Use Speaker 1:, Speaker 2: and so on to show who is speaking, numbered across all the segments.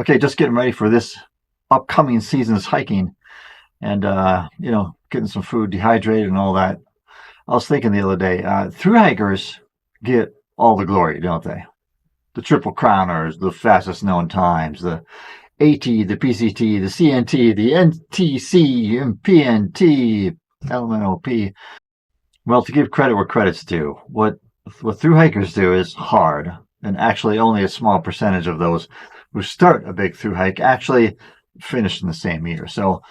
Speaker 1: Okay, just getting ready for this upcoming season's hiking and, getting some food, dehydrated and all that. I was thinking the other day, thru hikers get all the glory, don't they? The triple crowners, the fastest known times, the AT, the PCT, the CNT, the NTC, PNT, LMNOP. Well, to give credit where credit's due, what thru hikers do is hard, and actually only a small percentage of those who start a big thru hike actually finish in the same year. So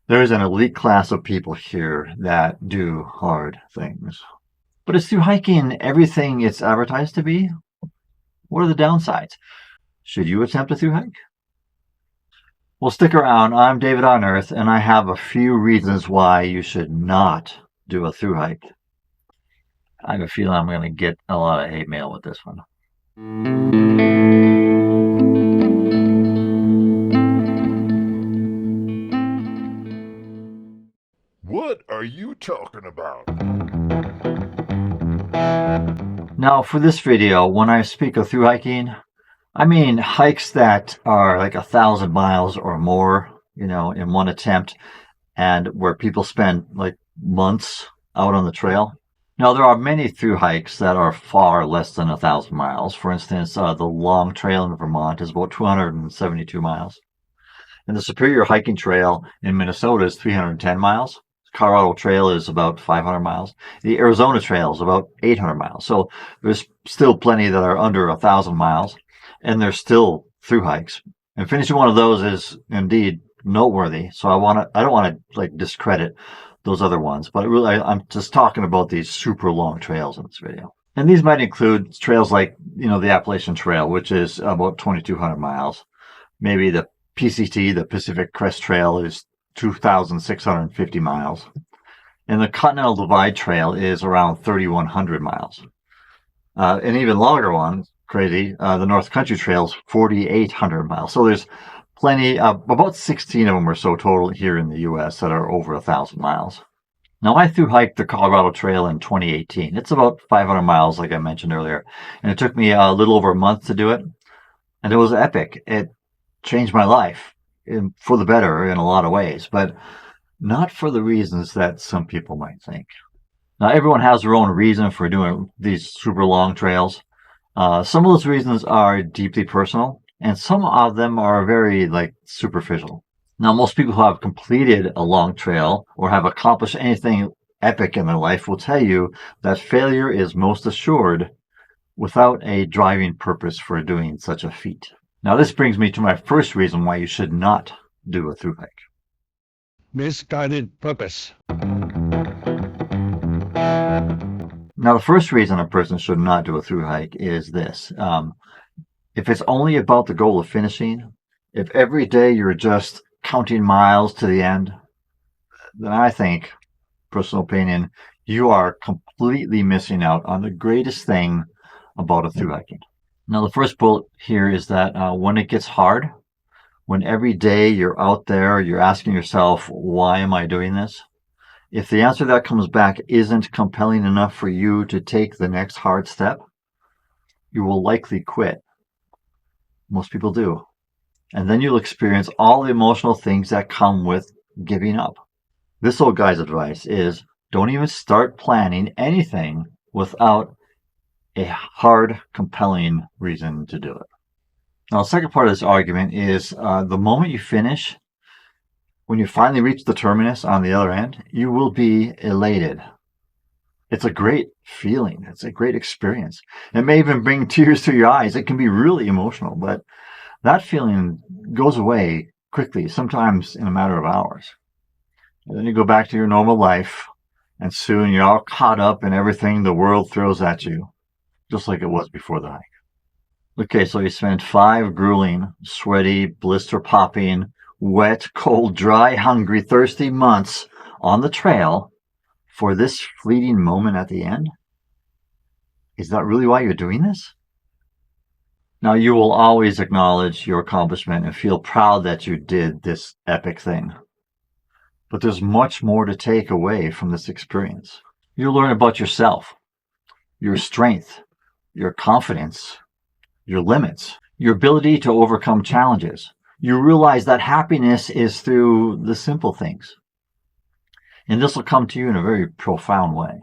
Speaker 1: there is an elite class of people here that do hard things. But is thru hiking everything it's advertised to be? What are the downsides? Should you attempt a thru hike? Well, stick around. I'm David on Earth, and I have a few reasons why you should not do a thru hike. I have a feeling I'm going to get a lot of hate mail with this one.
Speaker 2: What are you talking about?
Speaker 1: Now, for this video, when I speak of thru hiking, I mean hikes that are like 1,000 miles or more, in one attempt, and where people spend like months out on the trail. Now, there are many thru hikes that are far less than 1,000 miles. For instance, the Long Trail in Vermont is about 272 miles. And the Superior Hiking Trail in Minnesota is 310 miles. The Colorado Trail is about 500 miles. The Arizona Trail is about 800 miles. So there's still plenty that are under 1,000 miles, and there's still thru hikes. And finishing one of those is indeed noteworthy. So I don't want to discredit those other ones, but really I'm just talking about these super long trails in this video. And these might include trails like, the Appalachian Trail, which is about 2,200 miles. Maybe the PCT, the Pacific Crest Trail, is 2,650 miles. And the Continental Divide Trail is around 3,100 miles. An even longer one, crazy, the North Country Trail is 4,800 miles. So there's plenty, about 16 of them or so total here in the U.S. that are over 1,000 miles. Now, I thru hiked the Colorado Trail in 2018. It's about 500 miles, like I mentioned earlier. And it took me a little over a month to do it. And it was epic. It changed my life for the better in a lot of ways, but not for the reasons that some people might think. Now, everyone has their own reason for doing these super long trails. Some of those reasons are deeply personal, and some of them are very superficial. Now, most people who have completed a long trail or have accomplished anything epic in their life will tell you that failure is most assured without a driving purpose for doing such a feat. Now, this brings me to my first reason why you should not do a thru hike.
Speaker 3: Misguided purpose.
Speaker 1: Now, the first reason a person should not do a thru hike is this. If it's only about the goal of finishing, if every day you're just counting miles to the end, then I think, personal opinion, you are completely missing out on the greatest thing about a thru hiking. Now, the first bullet here is that when it gets hard, when every day you're out there, you're asking yourself, why am I doing this? If the answer that comes back isn't compelling enough for you to take the next hard step, you will likely quit. Most people do. And then you'll experience all the emotional things that come with giving up. This old guy's advice is don't even start planning anything without a hard, compelling reason to do it. Now, the second part of this argument is the moment you finish, when you finally reach the terminus on the other end, you will be elated. It's a great feeling. It's a great experience. It may even bring tears to your eyes. It can be really emotional, but that feeling goes away quickly, sometimes in a matter of hours. And then you go back to your normal life, and soon you're all caught up in everything the world throws at you, just like it was before the hike. Okay, so you spent 5 grueling, sweaty, blister-popping, wet, cold, dry, hungry, thirsty months on the trail for this fleeting moment at the end? Is that really why you're doing this? Now, you will always acknowledge your accomplishment and feel proud that you did this epic thing. But there's much more to take away from this experience. You'll learn about yourself, your strength, your confidence, your limits, your ability to overcome challenges, You realize that happiness is through the simple things. And this will come to you in a very profound way.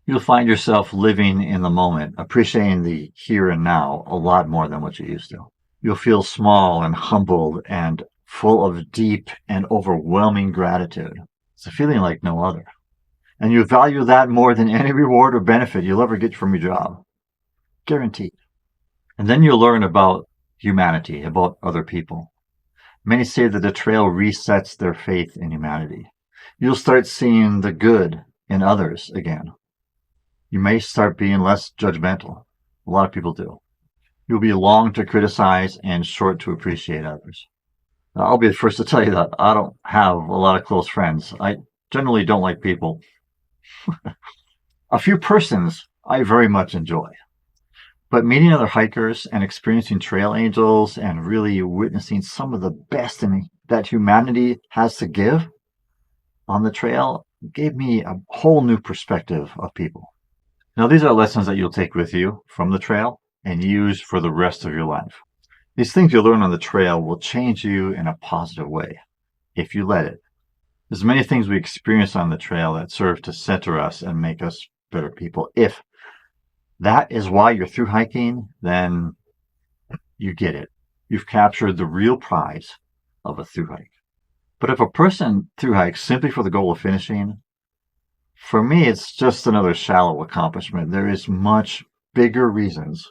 Speaker 1: You'll find yourself living in the moment, appreciating the here and now a lot more than what you used to. You'll feel small and humbled and full of deep and overwhelming gratitude. It's a feeling like no other. And you value that more than any reward or benefit you'll ever get from your job. Guaranteed. And then you'll learn about humanity, about other people. Many say that the trail resets their faith in humanity. You'll start seeing the good in others again. You may start being less judgmental. A lot of people do. You'll be long to criticize and short to appreciate others. I'll be the first to tell you that I don't have a lot of close friends. I generally don't like people. A few persons I very much enjoy. But meeting other hikers and experiencing trail angels and really witnessing some of the best that humanity has to give on the trail gave me a whole new perspective of people. Now, these are lessons that you'll take with you from the trail and use for the rest of your life. These things you'll learn on the trail will change you in a positive way, if you let it. There's many things we experience on the trail that serve to center us and make us better people. If that is why you're through hiking, then you get it. You've captured the real prize of a through hike. But if a person through hikes simply for the goal of finishing, for me, it's just another shallow accomplishment. There is much bigger reasons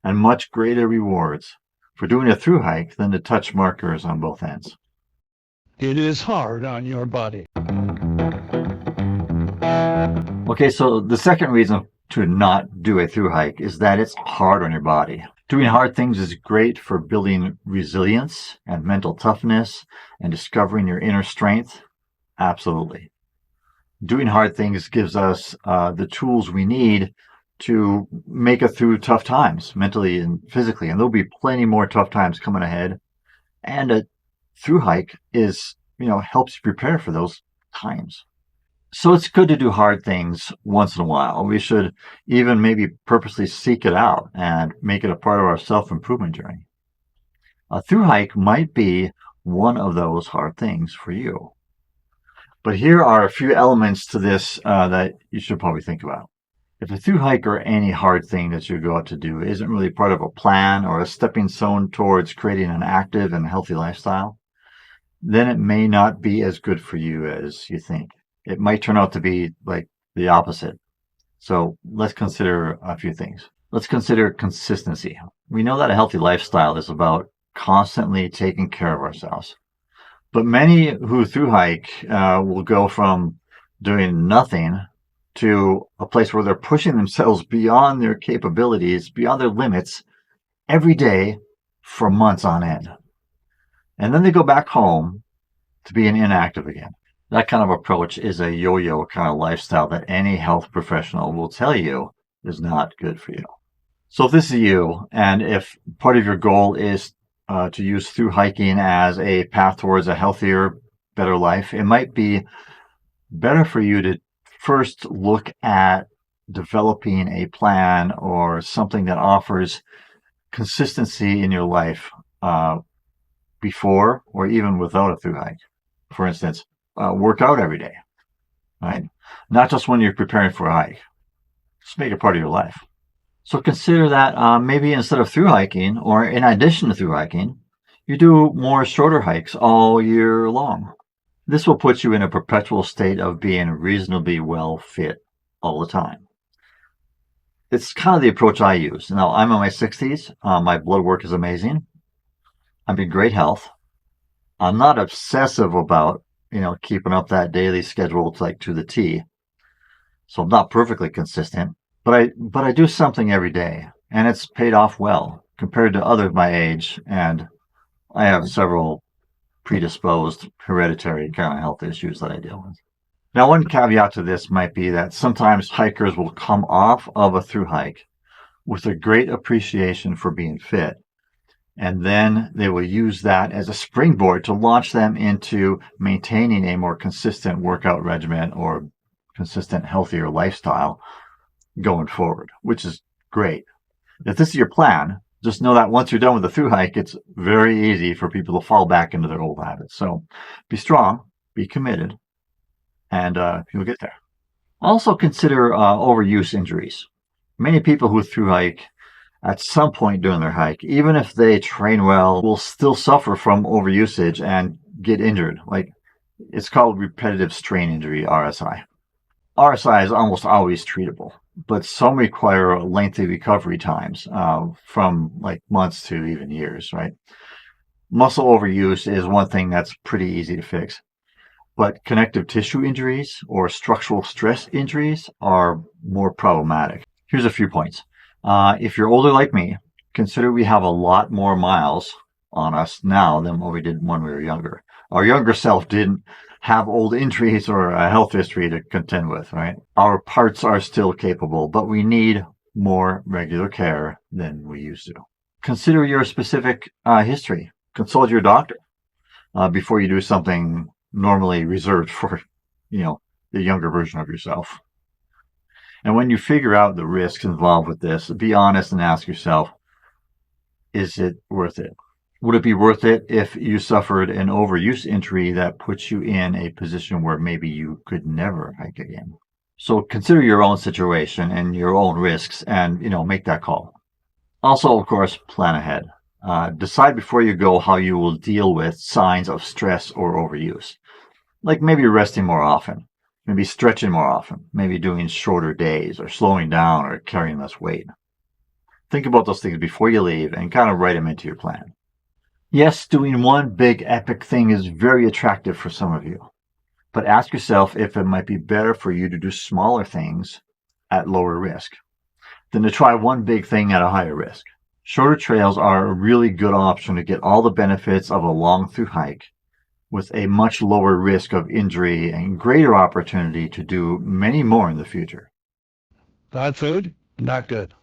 Speaker 1: and much greater rewards for doing a through hike than to touch markers on both ends.
Speaker 3: It is hard on your body.
Speaker 1: Okay, so the second reason to not do a through hike is that it's hard on your body. Doing hard things is great for building resilience and mental toughness and discovering your inner strength. Absolutely. Doing hard things gives us the tools we need to make it through tough times, mentally and physically. And there'll be plenty more tough times coming ahead. And a through hike helps you prepare for those times. So it's good to do hard things once in a while. We should even maybe purposely seek it out and make it a part of our self-improvement journey. A through hike might be one of those hard things for you. But here are a few elements to this that you should probably think about. If a through hike or any hard thing that you go out to do isn't really part of a plan or a stepping stone towards creating an active and healthy lifestyle, then it may not be as good for you as you think. It might turn out to be like the opposite. So let's consider a few things. Let's consider consistency. We know that a healthy lifestyle is about constantly taking care of ourselves. But many who through hike will go from doing nothing to a place where they're pushing themselves beyond their capabilities, beyond their limits every day for months on end. And then they go back home to being inactive again. That kind of approach is a yo-yo kind of lifestyle that any health professional will tell you is not good for you. So if this is you, and if part of your goal is to use through hiking as a path towards a healthier, better life, it might be better for you to first look at developing a plan or something that offers consistency in your life before or even without a through hike. For instance, work out every day, right? Not just when you're preparing for a hike. Just make it part of your life. So consider that maybe instead of through hiking or in addition to through hiking, you do more shorter hikes all year long. This will put you in a perpetual state of being reasonably well fit all the time. It's kind of the approach I use. Now, I'm in my 60s. My blood work is amazing. I'm in great health. I'm not obsessive about, keeping up that daily schedule to the T. So I'm not perfectly consistent, but I do something every day, and it's paid off well compared to others my age, and I have several predisposed hereditary kind of health issues that I deal with. Now, one caveat to this might be that sometimes hikers will come off of a through hike with a great appreciation for being fit, and then they will use that as a springboard to launch them into maintaining a more consistent workout regimen or consistent, healthier lifestyle going forward, which is great. If this is your plan, Just know that once you're done with the thru hike, it's very easy for people to fall back into their old habits. So be strong, be committed, and you'll get there. Also consider overuse injuries. Many people who thru hike at some point during their hike, even if they train well, will still suffer from overusage and get injured. Like, it's called repetitive strain injury, RSI. RSI is almost always treatable, but some require lengthy recovery times, from like months to even years, right? Muscle overuse is one thing that's pretty easy to fix, but connective tissue injuries or structural stress injuries are more problematic. Here's a few points. If you're older like me, consider we have a lot more miles on us now than what we did when we were younger. Our younger self didn't have old injuries or a health history to contend with, right? Our parts are still capable, but we need more regular care than we used to. Consider your specific history. Consult your doctor before you do something normally reserved for, the younger version of yourself. And when you figure out the risks involved with this, be honest and ask yourself, is it worth it? Would it be worth it if you suffered an overuse injury that puts you in a position where maybe you could never hike again? So consider your own situation and your own risks and, make that call. Also, of course, plan ahead. Decide before you go how you will deal with signs of stress or overuse. Like maybe resting more often, maybe stretching more often, maybe doing shorter days or slowing down or carrying less weight. Think about those things before you leave and kind of write them into your plan. Yes, doing one big epic thing is very attractive for some of you, but ask yourself if it might be better for you to do smaller things at lower risk than to try one big thing at a higher risk. Shorter trails are a really good option to get all the benefits of a long thru hike with a much lower risk of injury and greater opportunity to do many more in the future.
Speaker 3: Bad food? Not good.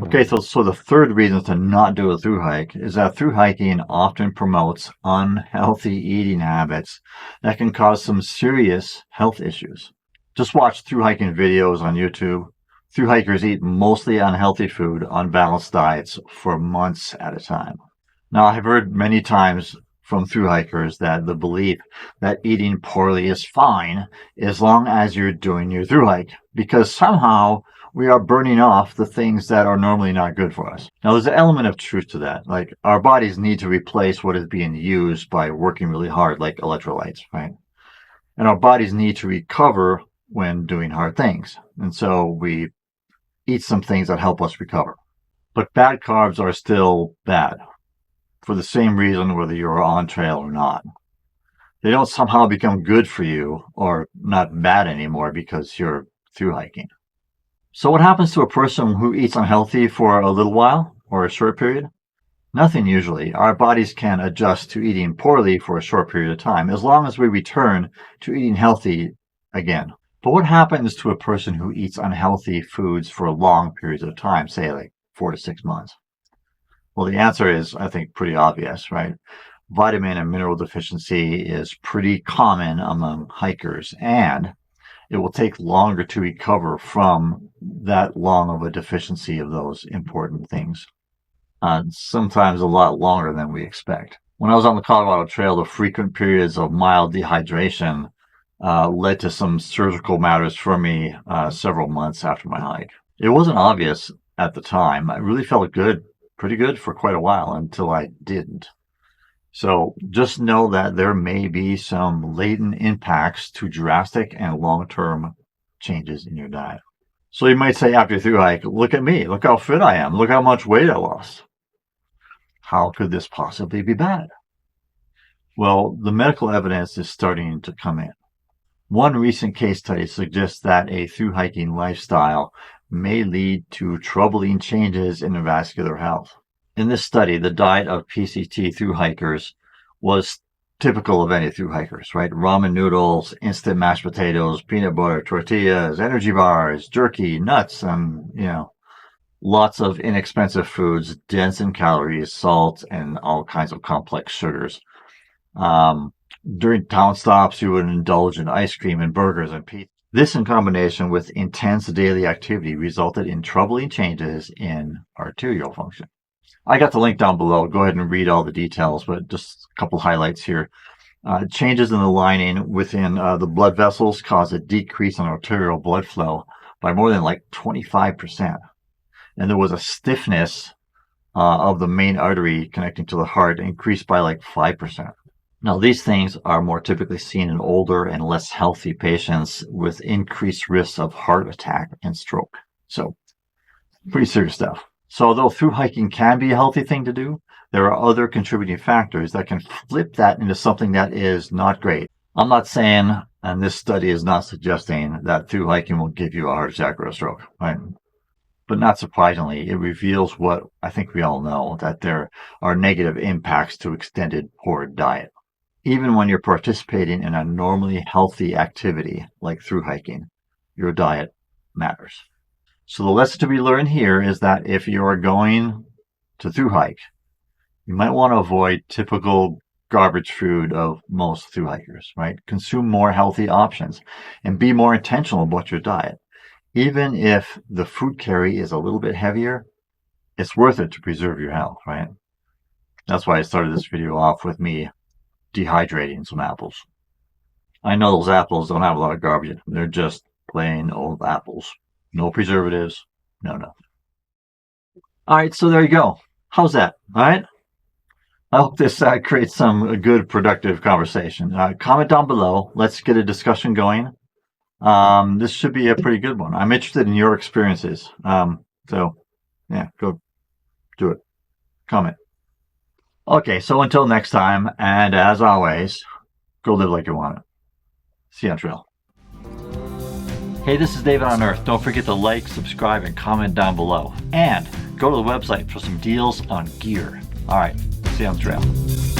Speaker 1: Okay, so the third reason to not do a thru hike is that thru hiking often promotes unhealthy eating habits that can cause some serious health issues. Just watch thru hiking videos on YouTube. Thru hikers eat mostly unhealthy food, unbalanced diets for months at a time. Now, I've heard many times from thru hikers that the belief that eating poorly is fine as long as you're doing your thru hike, because somehow we are burning off the things that are normally not good for us. Now, there's an element of truth to that. Like, our bodies need to replace what is being used by working really hard, like electrolytes, right? And our bodies need to recover when doing hard things. And so we eat some things that help us recover. But bad carbs are still bad for the same reason whether you're on trail or not. They don't somehow become good for you or not bad anymore because you're thru hiking. So what happens to a person who eats unhealthy for a little while or a short period? Nothing usually. Our bodies can adjust to eating poorly for a short period of time as long as we return to eating healthy again. But what happens to a person who eats unhealthy foods for long periods of time, say like 4 to 6 months? Well, the answer is, I think, pretty obvious, right? Vitamin and mineral deficiency is pretty common among hikers, and it will take longer to recover from that long of a deficiency of those important things. Sometimes a lot longer than we expect. When I was on the Colorado Trail, the frequent periods of mild dehydration led to some surgical matters for me several months after my hike. It wasn't obvious at the time. I really felt pretty good for quite a while until I didn't. So just know that there may be some latent impacts to drastic and long-term changes in your diet. So you might say after your thru hike, look at me, look how fit I am, look how much weight I lost. How could this possibly be bad? Well, the medical evidence is starting to come in. One recent case study suggests that a thru hiking lifestyle may lead to troubling changes in vascular health. In this study, the diet of PCT thru hikers was typical of any thru hikers, right? Ramen noodles, instant mashed potatoes, peanut butter, tortillas, energy bars, jerky, nuts, and, lots of inexpensive foods, dense in calories, salt, and all kinds of complex sugars. During town stops, you would indulge in ice cream and burgers and pizza. This, in combination with intense daily activity, resulted in troubling changes in arterial function. I got the link down below. Go ahead and read all the details, but just a couple highlights here. Changes in the lining within the blood vessels cause a decrease in arterial blood flow by more than like 25%. And there was a stiffness of the main artery connecting to the heart increased by like 5%. Now, these things are more typically seen in older and less healthy patients with increased risks of heart attack and stroke. So, pretty serious stuff. So, although through hiking can be a healthy thing to do, there are other contributing factors that can flip that into something that is not great. I'm not saying, and this study is not suggesting, that through hiking will give you a heart attack or a stroke, right? But not surprisingly, it reveals what I think we all know, that there are negative impacts to extended poor diet. Even when you're participating in a normally healthy activity like through hiking, your diet matters. So the lesson to be learned here is that if you are going to through hike, you might want to avoid typical garbage food of most through hikers, right? Consume more healthy options and be more intentional about your diet. Even if the food carry is a little bit heavier, it's worth it to preserve your health, right? That's why I started this video off with me dehydrating some apples. I know those apples don't have a lot of garbage in them. They're just plain old apples. No preservatives, no nothing. All right, so there you go. How's that? All right? I hope this creates some good, productive conversation. Comment down below. Let's get a discussion going. This should be a pretty good one. I'm interested in your experiences. So, yeah, go do it. Comment. Okay, so until next time, and as always, go live like you want it. See you on trail. Hey, this is David on Earth. Don't forget to like, subscribe, and comment down below. And go to the website for some deals on gear. All right, see you on the trail.